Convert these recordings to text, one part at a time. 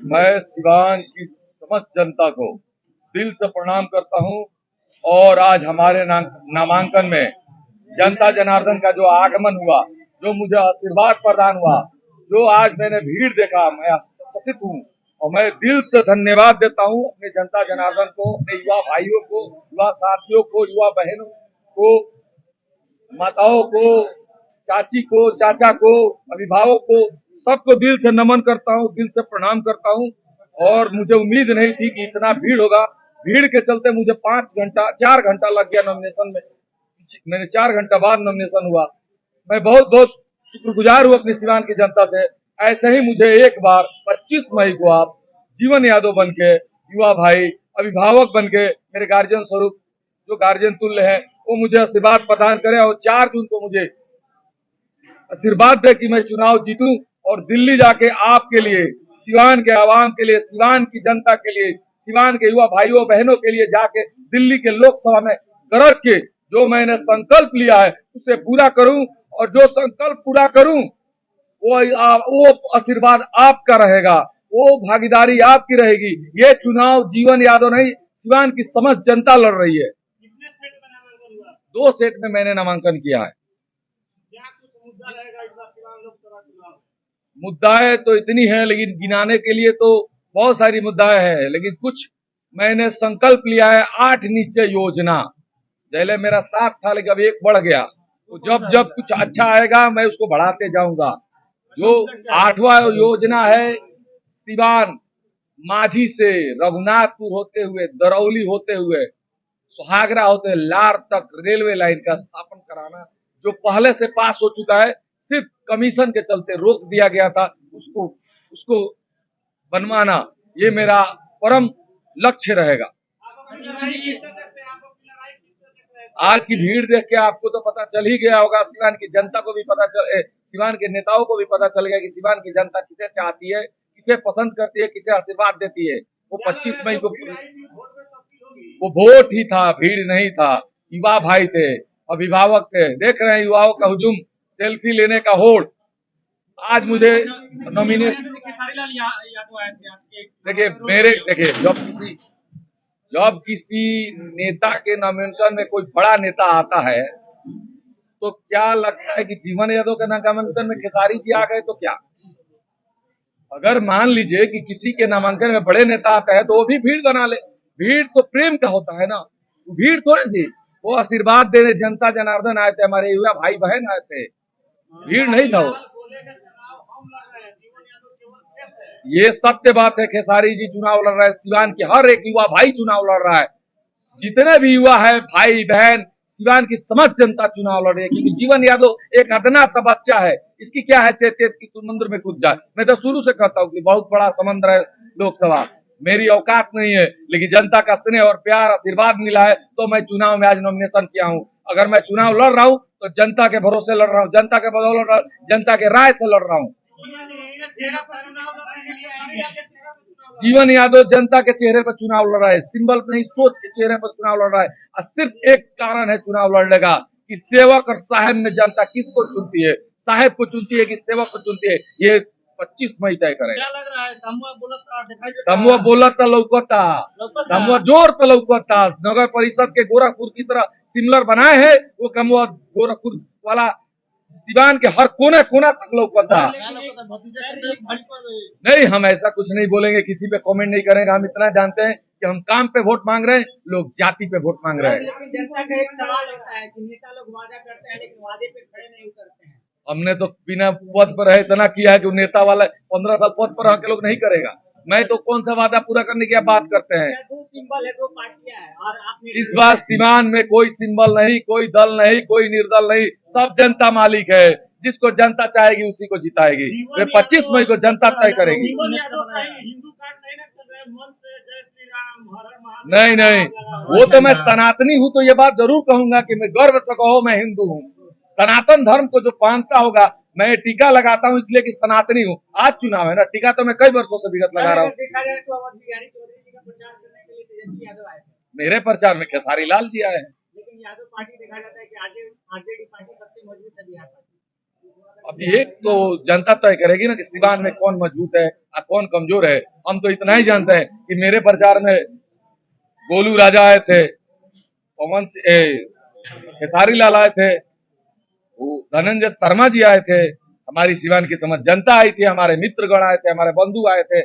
मैं सिवान की समस्त जनता को दिल से प्रणाम करता हूं और आज हमारे नामांकन में जनता जनार्दन का जो आगमन हुआ, जो मुझे आशीर्वाद प्रदान हुआ, जो आज मैंने भीड़ देखा, मैं आश्चर्यचकित हूँ और मैं दिल से धन्यवाद देता हूँ अपने जनता जनार्दन को, अपने युवा भाइयों को, युवा साथियों को, युवा बहनों को, माताओं को, चाची को, चाचा को, अभिभावक को, सबको दिल से नमन करता हूँ, दिल से प्रणाम करता हूँ। और मुझे उम्मीद नहीं थी कि इतना भीड़ होगा। भीड़ के चलते मुझे 4 घंटा लग गया नॉमिनेशन में। मैंने 4 घंटा बाद नॉमिनेशन हुआ। मैं बहुत बहुत शुक्रगुजार हूँ अपनी सिवान की जनता से। ऐसे ही मुझे एक बार 25 मई को आप जीवन यादव बन के, युवा भाई, अभिभावक बन के, मेरे गार्जियन स्वरूप जो गार्जियन तुल्य है, वो मुझे आशीर्वाद प्रदान करे और 4 जून को मुझे आशीर्वाद दे कि मैं चुनाव जीतूं और दिल्ली जाके आपके लिए, सिवान के आवाम के लिए, सिवान की जनता के लिए, सिवान के युवा भाइयों बहनों के लिए जाके दिल्ली के लोकसभा में गरज के जो मैंने संकल्प लिया है उसे पूरा करूं और जो संकल्प पूरा करूं वो आशीर्वाद आपका रहेगा, वो भागीदारी आपकी रहेगी। ये चुनाव जीवन यादव नहीं, सिवान की समस्त जनता लड़ रही है। 2 सेट में मैंने नामांकन किया है। मुद्दाएं तो इतनी है, लेकिन गिनाने के लिए तो बहुत सारी मुद्दाएं हैं, लेकिन कुछ मैंने संकल्प लिया है। 8 निश्चय योजना, पहले मेरा 7 था, लेकिन अब 1 बढ़ गया। तो जब जब कुछ अच्छा आएगा मैं उसको बढ़ाते जाऊंगा। जो 8वां योजना है, सिवान माझी से रघुनाथपुर होते हुए, दरौली होते हुए, सुहागरा होते हुए लार तक रेलवे लाइन का स्थापन कराना, जो पहले से पास हो चुका है, सिर्फ कमीशन के चलते रोक दिया गया था, उसको बनवाना, ये मेरा परम लक्ष्य रहेगा। आज की भीड़ देख के आपको तो पता चल ही गया होगा, सिवान की जनता को भी पता चल, सिवान के नेताओं को भी पता चल गया कि सिवान की जनता किसे चाहती है, किसे पसंद करती है, किसे आशीर्वाद देती है। वो 25 मई को वो वोट ही था, भीड़ नहीं था। युवा भाई थे, अभिभावक थे, देख रहे हैं युवाओं का हुजूम, सेल्फी लेने का होड़। आज मुझे नॉमिनेट, देखिए जब किसी नेता के नामांकन में कोई बड़ा नेता आता है तो क्या लगता है कि जीवन यादव के नामांकन में खेसारी जी आ गए तो क्या? अगर मान लीजिए कि किसी के नामांकन में बड़े नेता आते हैं तो वो भी भीड़ बना ले। भीड़ तो प्रेम का होता है ना, भीड़ थोड़ी थी। वो आशीर्वाद देने जनता जनार्दन आए थे, हमारे युवा भाई बहन आए थे, भीड़ नहीं था वो। ये सत्य बात है, खेसारी जी चुनाव लड़ रहे हैं, सिवान की हर एक युवा भाई चुनाव लड़ रहा है, जितने भी युवा है भाई बहन, सिवान की समस्त जनता चुनाव लड़ रही है। क्योंकि जीवन यादव एक अदना सा बच्चा है, इसकी क्या हैसियत कि समुद्र में कूद जाए। मैं तो शुरू से कहता हूँ कि बहुत बड़ा समुद्र है लोकसभा, मेरी औकात नहीं है, लेकिन जनता का स्नेह और प्यार आशीर्वाद मिला है तो मैं चुनाव में आज नॉमिनेशन किया हूँ। अगर मैं चुनाव लड़ रहा हूँ तो जनता के भरोसे लड़ रहा हूँ, जनता के बदौलत, जनता के राय से लड़ रहा हूँ। जीवन यादव जनता के चेहरे पर चुनाव लड़ रहा है, सिंबल नहीं सोच के चेहरे पर चुनाव लड़ रहा है। और सिर्फ एक कारण है चुनाव लड़ने का कि सेवक और साहेब में जनता किसको चुनती है, साहेब को चुनती है कि सेवक को चुनती है, ये 25 मई तय करेगा। क्या लग रहा है? तमुआ बोलता लौकता, तमुआ जोर पे लौकता। नगर परिषद के गोरखपुर की तरह सिमिलर बनाए हैं, वो कमुआ गोरखपुर वाला सिवान के हर कोना कोना तक लौकता। नहीं, हम ऐसा कुछ नहीं बोलेंगे, किसी पे कमेंट नहीं करेंगे। हम इतना जानते हैं कि हम काम पे वोट मांग रहे हैं, लोग जाति पे वोट मांग रहे हैं। लेकिन जनता का एक सवाल होता है कि नेता लोग वादा करते हैं लेकिन वादे पे खड़े नहीं उतरते हैं। हमने तो बिना पद पर रहे इतना किया है कि नेता वाला 15 साल पद पर रह के लोग नहीं करेगा। मैं तो कौन सा वादा पूरा करने की बात करते हैं। 2 सिंबल है, 2 पार्टियां हैं और आपने इस बार सिवान में कोई सिंबल नहीं, कोई दल नहीं, कोई निर्दल नहीं, सब जनता मालिक है। जिसको जनता चाहेगी उसी को जिताएगी। वे 25 मई को जनता तय करेगी। नहीं, वो तो मैं सनातनी हूँ तो ये बात जरूर कहूंगा कि मैं गर्व से कहो मैं हिंदू हूँ। सनातन धर्म को जो मानता होगा, मैं टीका लगाता हूँ इसलिए कि सनातनी हूँ। आज चुनाव है ना, टीका तो मैं कई वर्षों से विगत लगा रहा हूँ। मेरे प्रचार में खेसारी लाल जी आए हैं, लेकिन यादव पार्टी देखा जाता है कि आरजेडी पार्टी सबसे मजबूत है बिहार। अब एक तो जनता तय करेगी ना कि सिवान में कौन मजबूत है और कौन कमजोर है। हम तो इतना ही जानते हैं कि मेरे प्रचार में गोलू राजा आए थे, खेसारी लाल आए थे, वो धनंजय शर्मा जी आए थे, हमारी सिवान की समझ जनता आई थी, हमारे मित्रगण आए थे, हमारे बंधु आए थे।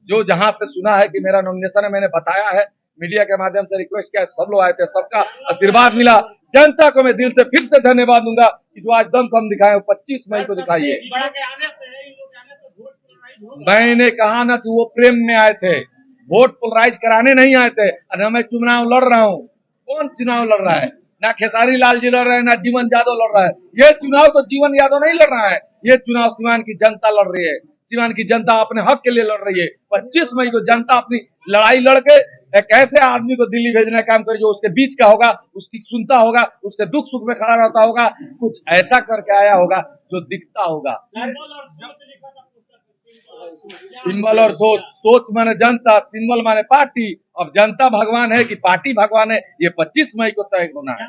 जो जहां से सुना है कि मेरा नॉमिनेशन है, मैंने बताया है, मीडिया के माध्यम से रिक्वेस्ट किया, सब लोग आए थे, सबका आशीर्वाद मिला। जनता को मैं दिल से फिर से धन्यवाद दूंगा कि जो आज दम कम दिखाए 25 मई को दिखाइए। मैंने कहा ना कि वो प्रेम में आए थे, वोट पोलराइज कराने नहीं आए थे। और मैं चुनाव लड़ रहा हूँ, कौन चुनाव लड़ रहा है? ना खेसारी लाल जी लड़ रहे हैं, ना जीवन यादव लड़ रहा है। ये चुनाव तो जीवन यादव नहीं लड़ रहा है, ये चुनाव सिवान की जनता लड़ रही है। सिवान की जनता अपने हक के लिए लड़ रही है। 25 मई को जनता अपनी लड़ाई लड़के एक ऐसे आदमी को दिल्ली भेजने का काम करे जो उसके बीच का होगा, उसकी सुनता होगा, उसके दुख सुख में खड़ा रहता होगा, कुछ ऐसा करके आया होगा जो दिखता होगा। सिंबल और सोच, सोच माने जनता, सिंबल माने पार्टी। अब जनता भगवान है कि पार्टी भगवान है, ये 25 मई को तय होना है।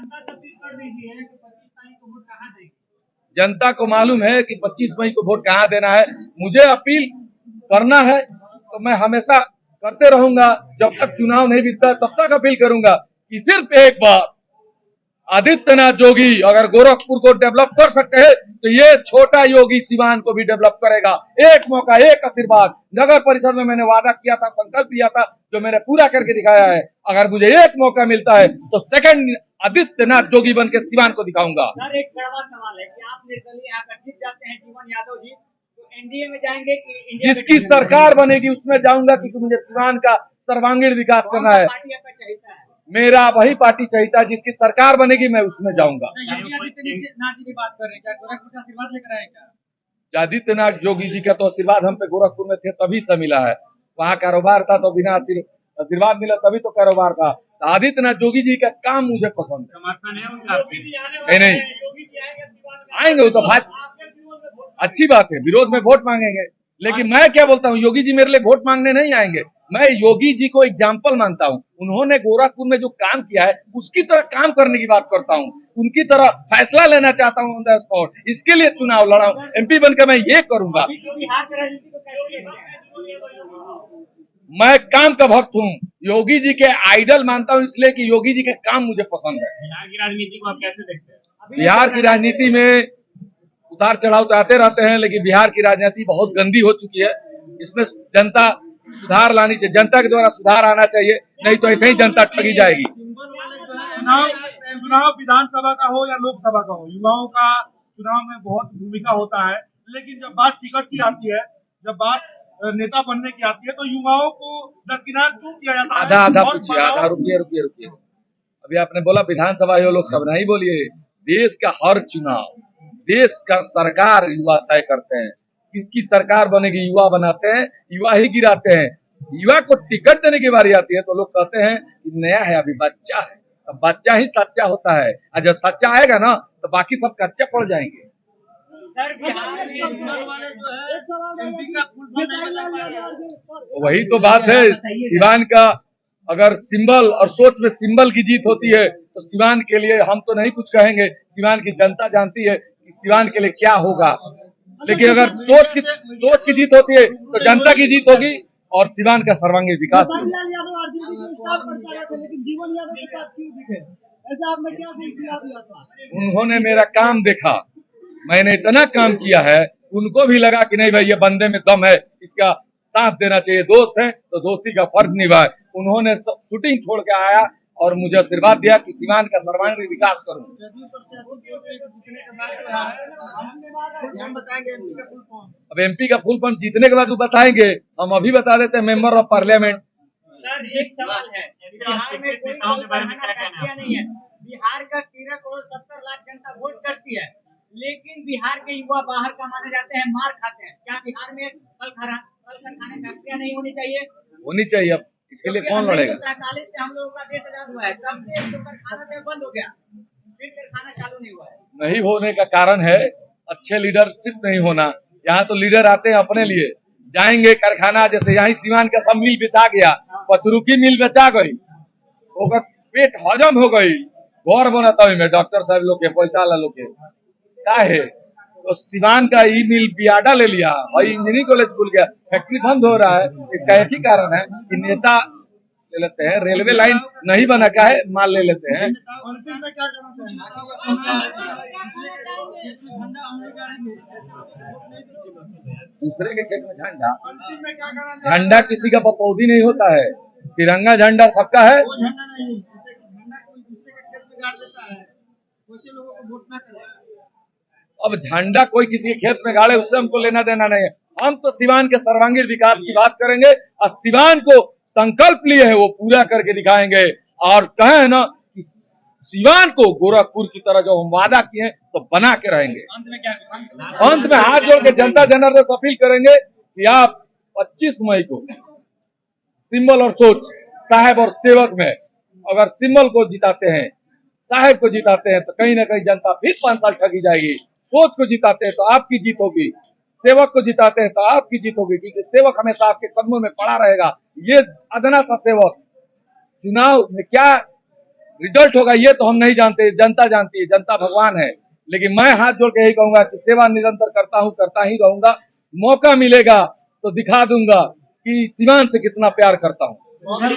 जनता को मालूम है कि 25 मई को वोट कहाँ देना है। मुझे अपील करना है तो मैं हमेशा करते रहूंगा, जब तक चुनाव नहीं बीतता तब तक अपील करूंगा कि सिर्फ एक बार आदित्यनाथ जोगी अगर गोरखपुर को डेवलप कर सकते हैं तो ये छोटा योगी सिवान को भी डेवलप करेगा। एक मौका, एक आशीर्वाद। नगर परिषद में मैंने वादा किया था, संकल्प लिया था, जो मैंने पूरा करके दिखाया है। अगर मुझे एक मौका मिलता है तो सेकंड आदित्यनाथ जोगी बन के सिवान को दिखाऊंगा। सर एक बड़ा सवाल है कि आप निर्दलीय आकर्षित जाते हैं जीवन यादव जी, तो एनडीए में जाएंगे कि इंडिया जिसकी सरकार बनेगी उसमें जाऊंगा, क्योंकि मुझे सिवान का सर्वांगीण विकास करना है। पार्टी आपका चाहता है? मेरा वही पार्टी चाहता है, जिसकी सरकार बनेगी मैं उसमें जाऊंगा। आदित्यनाथ जी की बात कर रहे हैं, क्या गोरखपुर का आशीर्वाद लेकर आए क्या? आदित्यनाथ जोगी जी का तो आशीर्वाद हम पे गोरखपुर में थे तभी से मिला है। वहाँ कारोबार था तो बिना आशीर्वाद मिला तभी तो कारोबार था। तो आदित्यनाथ जोगी जी का काम मुझे पसंद है। समर्थन है उनका? नहीं, आएंगे वो तो अच्छी बात है, विरोध में वोट मांगेंगे। लेकिन मैं क्या बोलता हूँ, योगी जी मेरे लिए वोट मांगने नहीं आएंगे। मैं योगी जी को एग्जाम्पल मानता हूँ। उन्होंने गोरखपुर में जो काम किया है उसकी तरह काम करने की बात करता हूँ, उनकी तरह फैसला लेना चाहता हूँ ऑन द स्पॉट। इसके लिए चुनाव लड़ा हूँ, एमपी बनकर मैं ये करूंगा। मैं काम का भक्त हूँ, योगी जी के आइडल मानता हूँ, इसलिए कि योगी जी के काम मुझे पसंद है। बिहार की राजनीति को आप कैसे देखते हैं? बिहार की राजनीति में उतार चढ़ाव तो आते रहते हैं, लेकिन बिहार की राजनीति बहुत गंदी हो चुकी है। इसमें जनता सुधार लानी चाहिए, जनता के द्वारा सुधार आना चाहिए, नहीं तो ऐसे ही जनता ठगी जाएगी। चुनाव विधानसभा का हो या लोकसभा का हो, युवाओं का चुनाव में बहुत भूमिका होता है। लेकिन जब बात टिकट की आती है, जब बात नेता बनने की आती है, तो युवाओं को दरकिनार क्यों किया जाता है? आधा पूछिए, आधा रुकिए। अभी आपने बोला विधानसभा हो लोकसभा, नहीं बोलिए। देश का हर चुनाव, देश का सरकार युवा तय करते हैं। किसकी सरकार बनेगी युवा बनाते हैं, युवा ही गिराते हैं। युवा को टिकट देने की बारी आती है तो लोग कहते हैं कि नया है, अभी बच्चा है। अब बच्चा ही सच्चा होता है, और जब सच्चा आएगा ना तो बाकी सब कच्चे पड़ जाएंगे। वही तो बात है, सिवान का अगर सिंबल और सोच में सिंबल की जीत होती है तो सिवान के लिए हम तो नहीं कुछ कहेंगे, सिवान की जनता जानती है कि सिवान के लिए क्या होगा। लेकिन अगर सोच की जीत होती है तो जनता की जीत होगी और सिवान का सर्वांगीण विकास होगा। उन्होंने मेरा काम देखा, मैंने इतना काम किया है, उनको भी लगा कि नहीं भाई ये बंदे में दम है, इसका साथ देना चाहिए, दोस्त है तो दोस्ती का फर्ज निभाए। उन्होंने शूटिंग छोड़ के आया और मुझे आशीर्वाद दिया कि सिवान का सर्वांगीण विकास करूं। अब एमपी का फुल फॉर्म जीतने के बाद वो बताएंगे, हम अभी बता देते हैं, मेंबर ऑफ पार्लियामेंट। सर एक सवाल है, बिहार में कोई नहीं है, बिहार का 13 करोड़ 70 लाख जनता वोट करती है, लेकिन बिहार के युवा बाहर कमाने जाते हैं, मार खाते हैं। क्या बिहार में कल खाने फैक्ट्रियां नहीं होनी चाहिए? होनी चाहिए। अब इसके लिए कौन लड़ेगा? 1947 से हम लोगों का देश आजाद हुआ है, तब से कारखाना बंद हो गया, फिर कारखाना चालू नहीं हुआ है। नहीं होने का कारण है अच्छे लीडरशिप नहीं होना। यहाँ तो लीडर आते हैं अपने लिए, जाएंगे कारखाना, जैसे यहाँ सिवान का सब मिल बेचा गया, पथरुकी मिल बेचा गई, ओकर पेट हजम हो गई, घर बनता है डॉक्टर साहब लोग के, पैसा वाला लोग के, क्या है तो सिवान का ई मिल बियाडा ले लिया, भाई इंजीनियरिंग कॉलेज खुल गया, फैक्ट्री बंद हो रहा है। इसका एक ही कारण है कि नेता ले लेते हैं, रेलवे लाइन नहीं बना क्या है, माल ले लेते हैं। अंतिम में क्या कहना दूसरे के खेत में झंडा, अंतिम में क्या कहना झंडा किसी का पपौधी नहीं होता है, तिरंगा झंडा सबका है। वो झंडा नहीं, जैसे कि झंडा कोई दूसरे के खेत में गाड़ देता है, वैसे लोगों को वोट ना करें। अब झंडा कोई किसी के खेत में गाड़े, उससे हमको लेना देना नहीं है। हम तो सिवान के सर्वांगीण विकास की बात करेंगे और सिवान को संकल्प लिए है वो पूरा करके दिखाएंगे। और कहे है ना कि सिवान को गोरखपुर की तरह जो हम वादा किए हैं तो बना के रहेंगे। अंत में क्या अंत में हाथ जोड़ के जनता जनार्दन से अपील करेंगे कि आप 25 मई को सिंबल और सोच, साहेब और सेवक में अगर सिंबल को जिताते हैं, साहेब को जिताते हैं, तो कहीं ना कहीं जनता फिर 5 साल ठगी जाएगी। सोच को जिताते हैं तो आपकी जीत होगी, सेवक को जिताते हैं तो आपकी जीत होगी, क्योंकि सेवक हमेशा आपके कदमों में पड़ा रहेगा। ये अदना सा सेवक चुनाव में क्या रिजल्ट होगा ये तो हम नहीं जानते, जनता जानती है, जनता भगवान है। लेकिन मैं हाथ जोड़ के यही कहूंगा कि सेवा निरंतर करता ही रहूंगा। मौका मिलेगा तो दिखा दूंगा कि सिवान से कितना प्यार करता हूं।